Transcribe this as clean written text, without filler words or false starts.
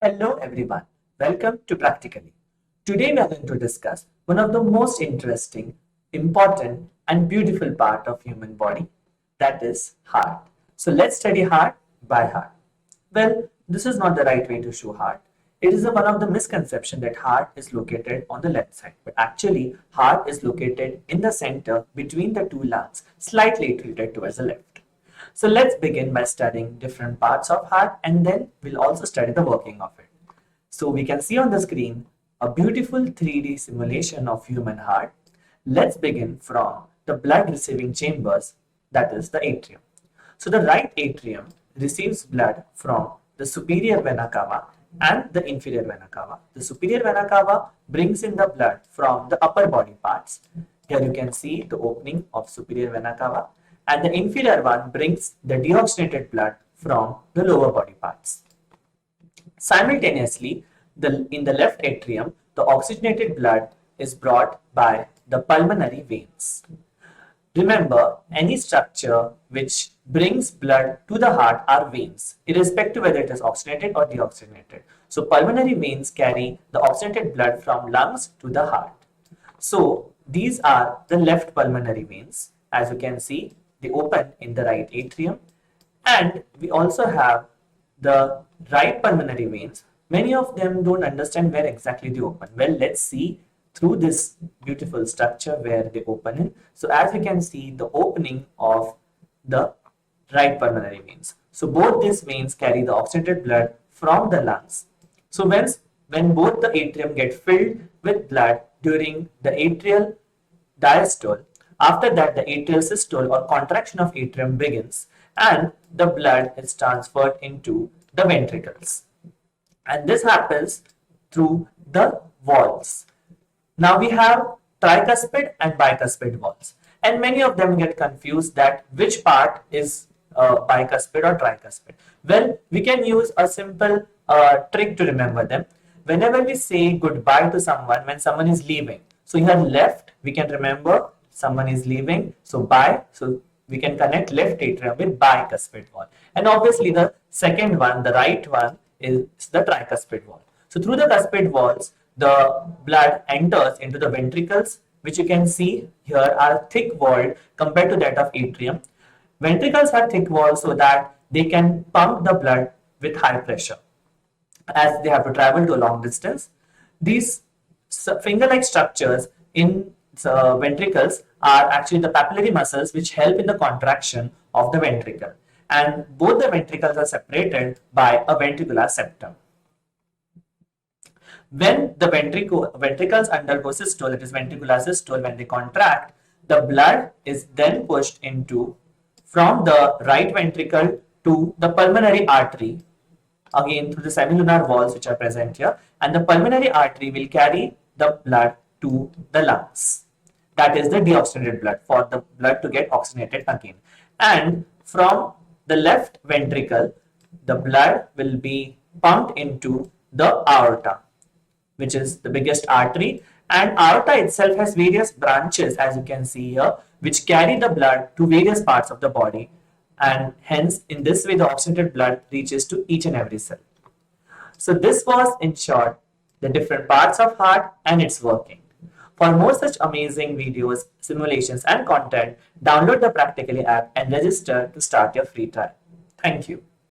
Hello everyone, welcome to Practically. Today we are going to discuss one of the most interesting, important and beautiful part of human body, that is heart. So let's study heart by heart. Well, this is not the right way to show heart. It is one of the misconception that heart is located on the left side, but actually heart is located in the center between the two lungs, slightly tilted towards the left. So let's begin by studying different parts of heart and then we'll also study the working of it. So we can see on the screen a beautiful 3D simulation of human heart. Let's begin from the blood receiving chambers, that is the atrium. So the right atrium receives blood from the superior vena cava and the inferior vena cava. The superior vena cava brings in the blood from the upper body parts. Here you can see the opening of superior vena cava, and the inferior one brings the deoxygenated blood from the lower body parts. Simultaneously, in the left atrium, the oxygenated blood is brought by the pulmonary veins. Remember, any structure which brings blood to the heart are veins, irrespective whether it is oxygenated or deoxygenated. So pulmonary veins carry the oxygenated blood from lungs to the heart. So these are the left pulmonary veins. As you can see, they open in the right atrium. And we also have the right pulmonary veins. Many of them don't understand where exactly they open. Well, let's see through this beautiful structure where they open in. So as you can see, the opening of the right pulmonary veins. So both these veins carry the oxygenated blood from the lungs. So when both the atrium get filled with blood during the atrial diastole, after that the atrial systole or contraction of atrium begins and the blood is transferred into the ventricles. And this happens through the valves. Now we have tricuspid and bicuspid valves, and many of them get confused that which part is bicuspid or tricuspid. Well, we can use a simple trick to remember them. Whenever we say goodbye to someone, when someone is leaving, so here left, we can remember someone is leaving, so bye, so we can connect left atrium with bicuspid valve. And obviously the second one, the right one, is the tricuspid valve. So through the cuspid valves, the blood enters into the ventricles, which you can see here are thick walled compared to that of atrium. Ventricles are thick walled so that they can pump the blood with high pressure as they have to travel to a long distance. These finger-like structures in ventricles are actually the papillary muscles which help in the contraction of the ventricle, and both the ventricles are separated by a ventricular septum. When the ventricles undergo systole, it is ventricular systole, when they contract, the blood is then pushed into from the right ventricle to the pulmonary artery, again through the semilunar walls which are present here, and the pulmonary artery will carry the blood to the lungs. That is the deoxygenated blood, for the blood to get oxygenated again. And from the left ventricle, the blood will be pumped into the aorta, which is the biggest artery, and aorta itself has various branches, as you can see here, which carry the blood to various parts of the body, and hence in this way the oxygenated blood reaches to each and every cell. So this was in short the different parts of heart and its working. For more such amazing videos, simulations and content, download the Practically app and register to start your free trial. Thank you.